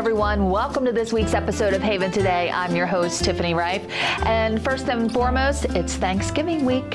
everyone. Welcome to this week's episode of Haven Today. I'm your host, Tiffany Reif. And first and foremost, it's Thanksgiving week.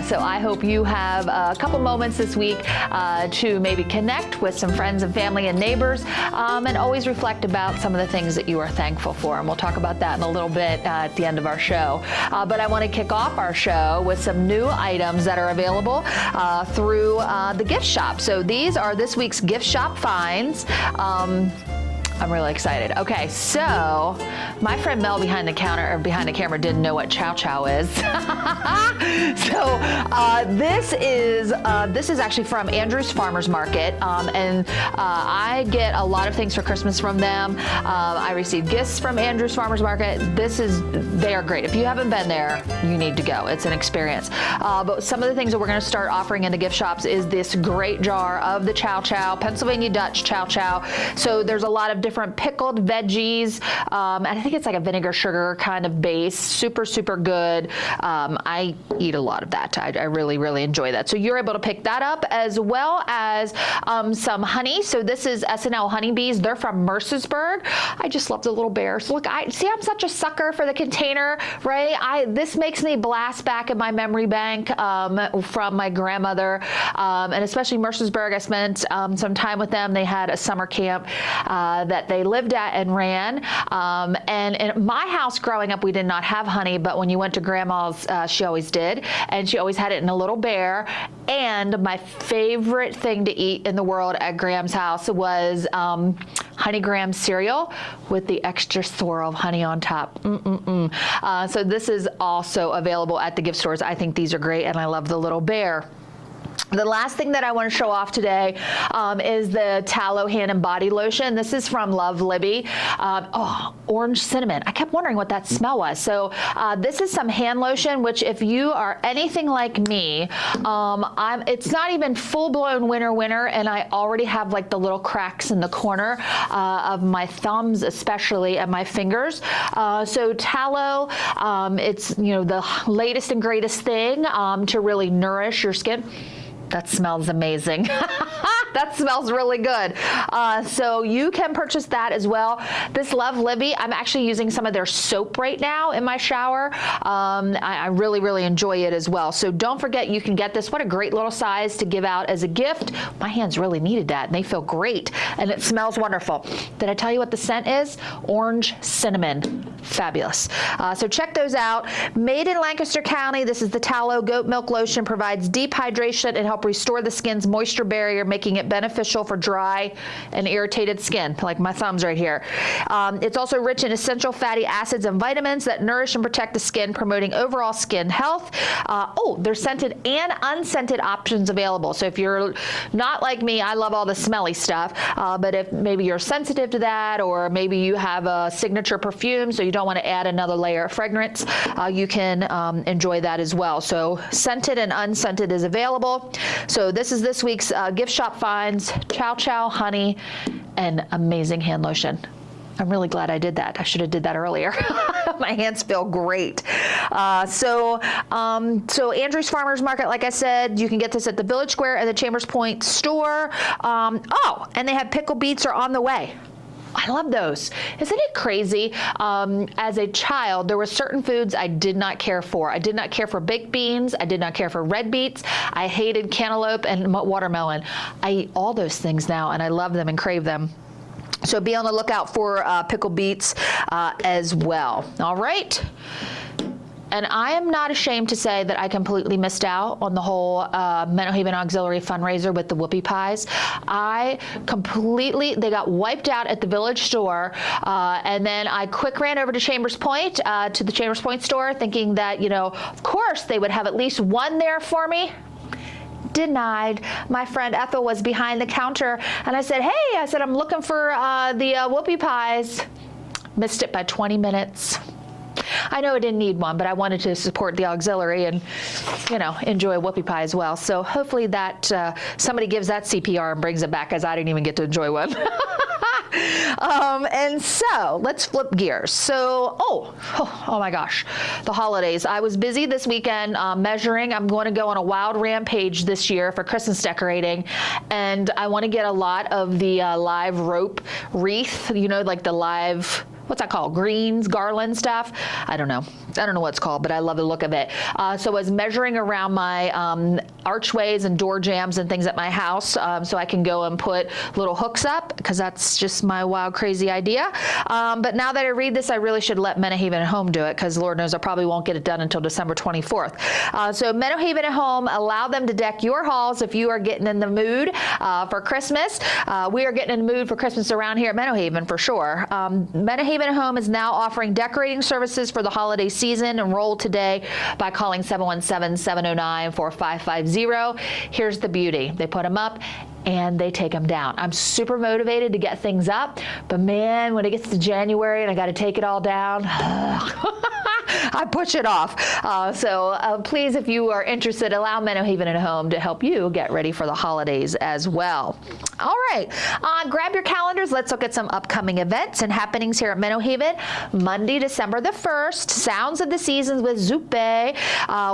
So I hope you have a couple moments this week to maybe connect with some friends and family and neighbors, and always reflect about some of the things that you are thankful for. And we'll talk about that in a little bit at the end of our show. But I want to kick off our show with some new items that are available through the gift shop. So these are this week's gift shop finds. I'm really excited. Okay, so my friend Mel behind the camera didn't know what chow chow is. So this is actually from Andrew's Farmers Market, and I get a lot of things for Christmas from them. I received gifts from Andrew's Farmers Market. They are great. If you haven't been there, you need to go. It's an experience. But some of the things that we're going to start offering in the gift shops is this great jar of the chow chow, Pennsylvania Dutch chow chow. So there's a lot of different pickled veggies, and I think it's like a vinegar sugar kind of base. Super, super good. I eat a lot of that. I really, really enjoy that. So you're able to pick that up, as well as some honey. So this is S&L honeybees. They're from Mercersburg. I just love the little bears. Look, I'm such a sucker for the container, right? This makes me blast back in my memory bank from my grandmother, and especially Mercersburg. I spent some time with them. They had a summer camp that they lived at and ran. And in my house growing up, we did not have honey, but when you went to Grandma's, she always did. And she always had it in a little bear. And my favorite thing to eat in the world at Graham's house was Honey Graham cereal with the extra swirl of honey on top. So this is also available at the gift stores. I think these are great, and I love the little bear. The last thing that I want to show off today is the Tallow Hand and Body Lotion. This is from Love Libby. Orange cinnamon. I kept wondering what that smell was. So this is some hand lotion, which if you are anything like me, it's not even full-blown winter, and I already have like the little cracks in the corner of my thumbs, especially, and my fingers. So tallow, it's the latest and greatest thing to really nourish your skin. That smells amazing. That smells really good. So you can purchase that as well. This Love Libby, I'm actually using some of their soap right now in my shower. I really, really enjoy it as well. So don't forget, you can get this. What a great little size to give out as a gift. My hands really needed that, and they feel great, and it smells wonderful. Did I tell you what the scent is? Orange cinnamon. Fabulous. So check those out. Made in Lancaster County, this is the Tallow Goat Milk Lotion. Provides deep hydration and help restore the skin's moisture barrier, making it beneficial for dry and irritated skin, like my thumbs right here. It's also rich in essential fatty acids and vitamins that nourish and protect the skin, promoting overall skin health. There's scented and unscented options available. So if you're not like me, I love all the smelly stuff, but if maybe you're sensitive to that, or maybe you have a signature perfume, so you don't want to add another layer of fragrance, you can enjoy that as well. So scented and unscented is available. So this is this week's gift shop finds: chow chow, honey, and amazing hand lotion. I'm really glad I did that. I should have did that earlier. My hands feel great. So Andrew's Farmers Market, like I said, you can get this at the Village Square and the Chambers Point store. And they have pickle beets are on the way. I love those. Isn't it crazy? As a child, there were certain foods I did not care for. I did not care for baked beans. I did not care for red beets. I hated cantaloupe and watermelon. I eat all those things now, and I love them and crave them. So be on the lookout for pickle beets as well. All right. And I am not ashamed to say that I completely missed out on the whole Mental Haven Auxiliary fundraiser with the whoopie pies. They got wiped out at the Village store, and then I quick ran over to Chambers Point, to the Chambers Point store, thinking that, of course they would have at least one there for me. Denied. My friend Ethel was behind the counter, and I said, hey, I'm looking for the whoopie pies. Missed it by 20 minutes. I know I didn't need one, but I wanted to support the auxiliary and, enjoy a whoopie pie as well. So hopefully that somebody gives that CPR and brings it back, as I didn't even get to enjoy one. And so let's flip gears. So, oh my gosh, the holidays. I was busy this weekend measuring. I'm going to go on a wild rampage this year for Christmas decorating, and I want to get a lot of the live rope wreath, like the live, what's that called? Greens, garland stuff. I don't know what it's called, but I love the look of it. So I was measuring around my archways and door jambs and things at my house, so I can go and put little hooks up, because that's just my wild, crazy idea. But now that I read this, I really should let Meadowhaven at Home do it, because Lord knows I probably won't get it done until December 24th. So Meadowhaven at Home, allow them to deck your halls if you are getting in the mood for Christmas. We are getting in the mood for Christmas around here at Meadowhaven for sure. Meadowhaven at Home is now offering decorating services for the holiday season. Enroll today by calling 717-709-4550. Here's the beauty. They put them up and they take them down. I'm super motivated to get things up, but man, when it gets to January and I got to take it all down, I push it off. So please, if you are interested, allow Meadowhaven at Home to help you get ready for the holidays as well. All right, grab your calendars. Let's look at some upcoming events and happenings here at Meadowhaven. Monday, December the 1st, Sounds of the Seasons with Zupe,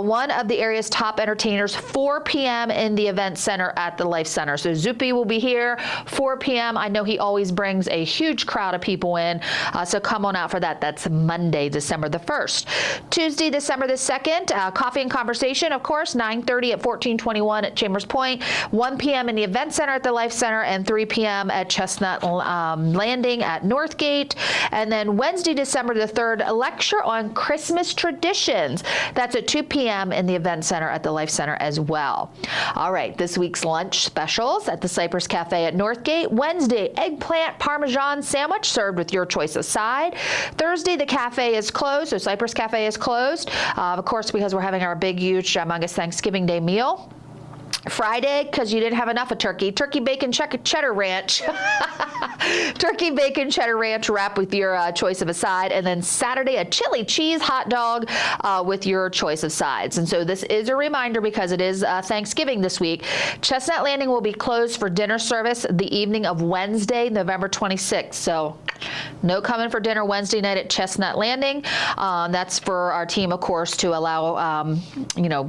one of the area's top entertainers, 4 p.m. in the event center at the Life Center. So Zupe will be here 4 p.m. I know he always brings a huge crowd of people in, so come on out for that. That's Monday, December the 1st. Tuesday, December the 2nd, Coffee and Conversation, of course, 9:30 at 1421 at Chambers Point, 1 p.m. in the Event Center at the Life Center, and 3 p.m. at Chestnut Landing at Northgate. And then Wednesday, December the 3rd, a lecture on Christmas traditions. That's at 2 p.m. in the Event Center at the Life Center as well. All right, this week's lunch specials at the Cypress Cafe at Northgate. Wednesday, eggplant Parmesan sandwich served with your choice of side. Thursday, the cafe is closed, so Cypress Cafe is closed, of course, because we're having our big, huge, humongous Thanksgiving Day meal. Friday, because you didn't have enough of turkey, bacon, cheddar ranch. Turkey, bacon, cheddar ranch wrap with your choice of a side. And then Saturday, a chili cheese hot dog with your choice of sides. And so this is a reminder, because it is Thanksgiving this week. Chestnut Landing will be closed for dinner service the evening of Wednesday, November 26th. So no coming for dinner Wednesday night at Chestnut Landing. That's for our team, of course, to allow,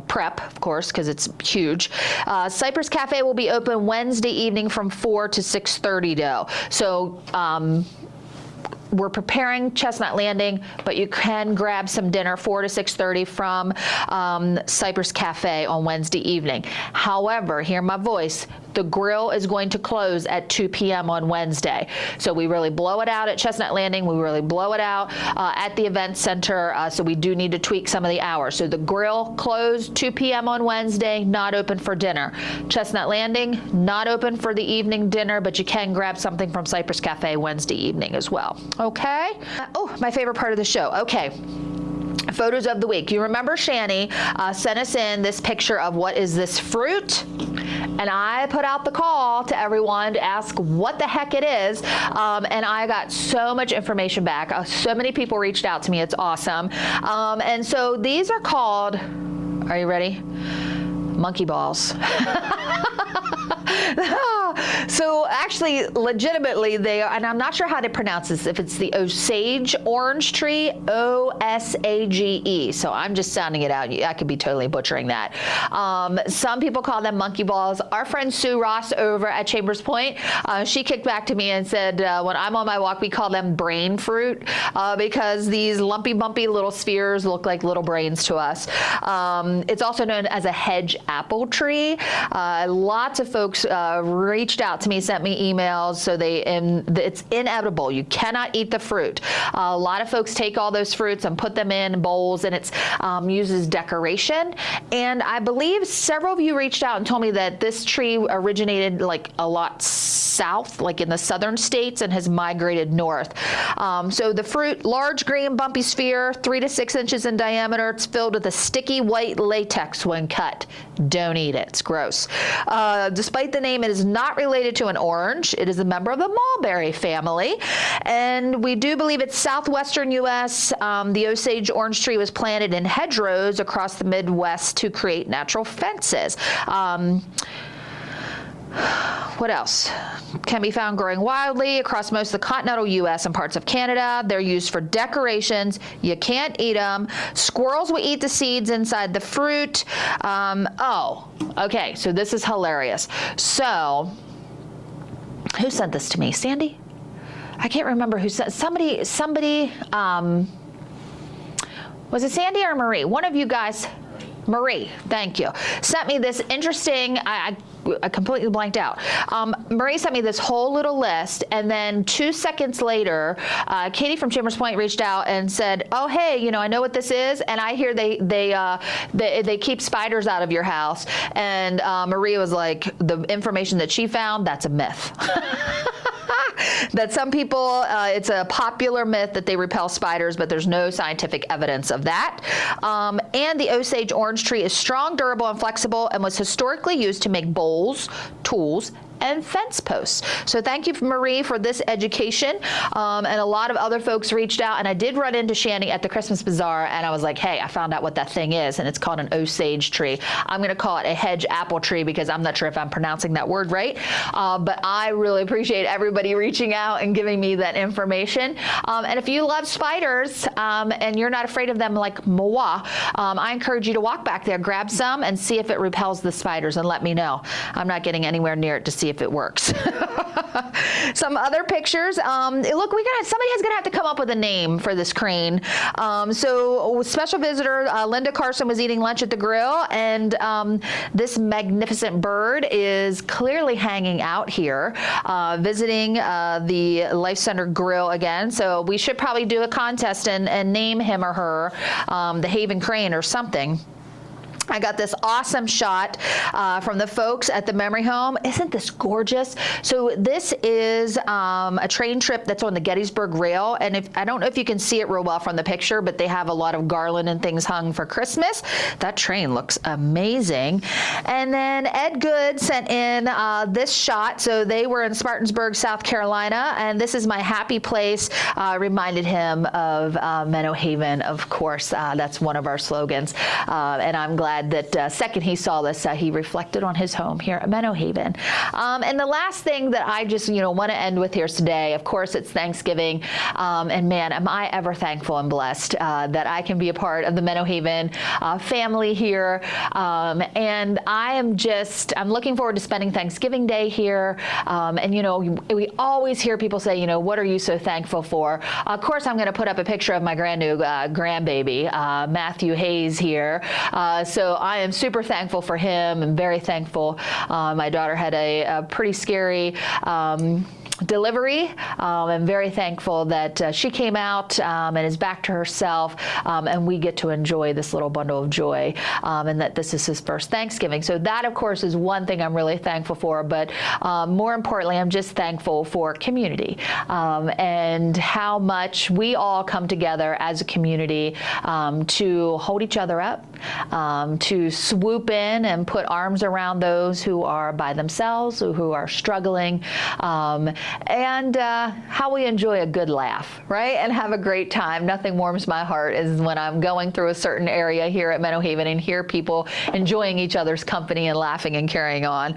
prep, of course, because it's huge. Cypress Cafe will be open Wednesday evening from 4 to 6:30 though. So we're preparing Chestnut Landing, but you can grab some dinner 4 to 6:30 from Cypress Cafe on Wednesday evening. However, hear my voice, the grill is going to close at 2 p.m. on Wednesday. So we really blow it out at Chestnut Landing. We really blow it out at the event center. So we do need to tweak some of the hours. So the grill closed 2 p.m. on Wednesday, not open for dinner. Chestnut Landing, not open for the evening dinner, but you can grab something from Cypress Cafe Wednesday evening as well. Okay. My favorite part of the show. Okay. Photos of the week. You remember Shani sent us in this picture of what is this fruit? And I put out the call to everyone to ask what the heck it is. And I got so much information back. So many people reached out to me. It's awesome. And so these are called, are you ready? Monkey balls. So actually, legitimately, they are, and I'm not sure how to pronounce this, if it's the Osage orange tree, Osage. So I'm just sounding it out. I could be totally butchering that. Some people call them monkey balls. Our friend Sue Ross over at Chambers Point, she kicked back to me and said, when I'm on my walk, we call them brain fruit because these lumpy, bumpy little spheres look like little brains to us. It's also known as a hedge apple tree. Lots of folks reached out to me, sent me emails, so it's inedible. You cannot eat the fruit. A lot of folks take all those fruits and put them in bowls, and it's used as decoration. And I believe several of you reached out and told me that this tree originated like a lot south, like in the southern states, and has migrated north. So the fruit, large green bumpy sphere, 3 to 6 inches in diameter. It's filled with a sticky white latex when cut. Don't eat it. It's gross. Despite the name, it is not related to an orange. It is a member of the mulberry family. And we do believe it's southwestern U.S. The Osage orange tree was planted in hedgerows across the Midwest to create natural fences. What else? Can be found growing wildly across most of the continental U.S. and parts of Canada. They're used for decorations. You can't eat them. Squirrels will eat the seeds inside the fruit. Okay, so this is hilarious. So, who sent this to me? Sandy? I can't remember who sent. Somebody, was it Sandy or Marie? One of you guys. Marie, thank you, sent me this interesting, I completely blanked out. Marie sent me this whole little list, and then 2 seconds later, Katie from Chambers Point reached out and said, oh, hey, I know what this is, and I hear they keep spiders out of your house. And Marie was like, the information that she found, that's a myth. That some people, it's a popular myth that they repel spiders, but there's no scientific evidence of that. And the Osage orange tree is strong, durable, and flexible, and was historically used to make bowls, tools, and fence posts. So thank you, Marie, for this education. And a lot of other folks reached out, and I did run into Shanny at the Christmas Bazaar, and I was like, hey, I found out what that thing is, and it's called an Osage tree. I'm gonna call it a hedge apple tree because I'm not sure if I'm pronouncing that word right, but I really appreciate everybody reaching out and giving me that information. And if you love spiders and you're not afraid of them like moi, I encourage you to walk back there, grab some, and see if it repels the spiders, and let me know. I'm not getting anywhere near it to see if it works. Some other pictures. Look, somebody's gonna have to come up with a name for this crane. So special visitor Linda Carson was eating lunch at the grill, and this magnificent bird is clearly hanging out here, visiting the Life Center grill again. So we should probably do a contest and name him or her the Haven Crane or something. I got this awesome shot from the folks at the memory home. Isn't this gorgeous? So this is a train trip that's on the Gettysburg Rail, and I don't know if you can see it real well from the picture, but they have a lot of garland and things hung for Christmas. That train looks amazing. And then Ed Good sent in this shot. So they were in Spartansburg, South Carolina, and this is my happy place. Reminded him of Menno Haven, of course. That's one of our slogans, and I'm glad that second he saw this, he reflected on his home here at Menno Haven. And the last thing that I just want to end with here today, of course, it's Thanksgiving, and man, am I ever thankful and blessed that I can be a part of the Menno Haven family here. And I'm looking forward to spending Thanksgiving Day here. And we always hear people say, what are you so thankful for? Of course, I'm going to put up a picture of my brand new grandbaby, Matthew Hayes here. So I am super thankful for him and very thankful. My daughter had a pretty scary delivery. I'm very thankful that she came out and is back to herself, and we get to enjoy this little bundle of joy, and that this is his first Thanksgiving. So that, of course, is one thing I'm really thankful for, but more importantly, I'm just thankful for community and how much we all come together as a community to hold each other up, to swoop in and put arms around those who are by themselves, who are struggling, and how we enjoy a good laugh, right? And have a great time. Nothing warms my heart is when I'm going through a certain area here at Menno Haven and hear people enjoying each other's company and laughing and carrying on.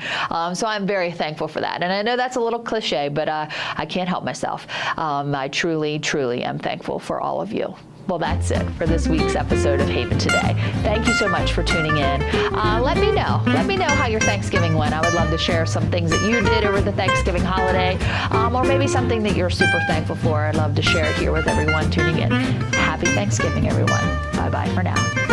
So I'm very thankful for that. And I know that's a little cliche, but I can't help myself. I truly, truly am thankful for all of you. Well, that's it for this week's episode of Haven Today. Thank you so much for tuning in. Let me know. Let me know how your Thanksgiving went. I would love to share some things that you did over the Thanksgiving holiday, or maybe something that you're super thankful for. I'd love to share it here with everyone tuning in. Happy Thanksgiving, everyone. Bye-bye for now.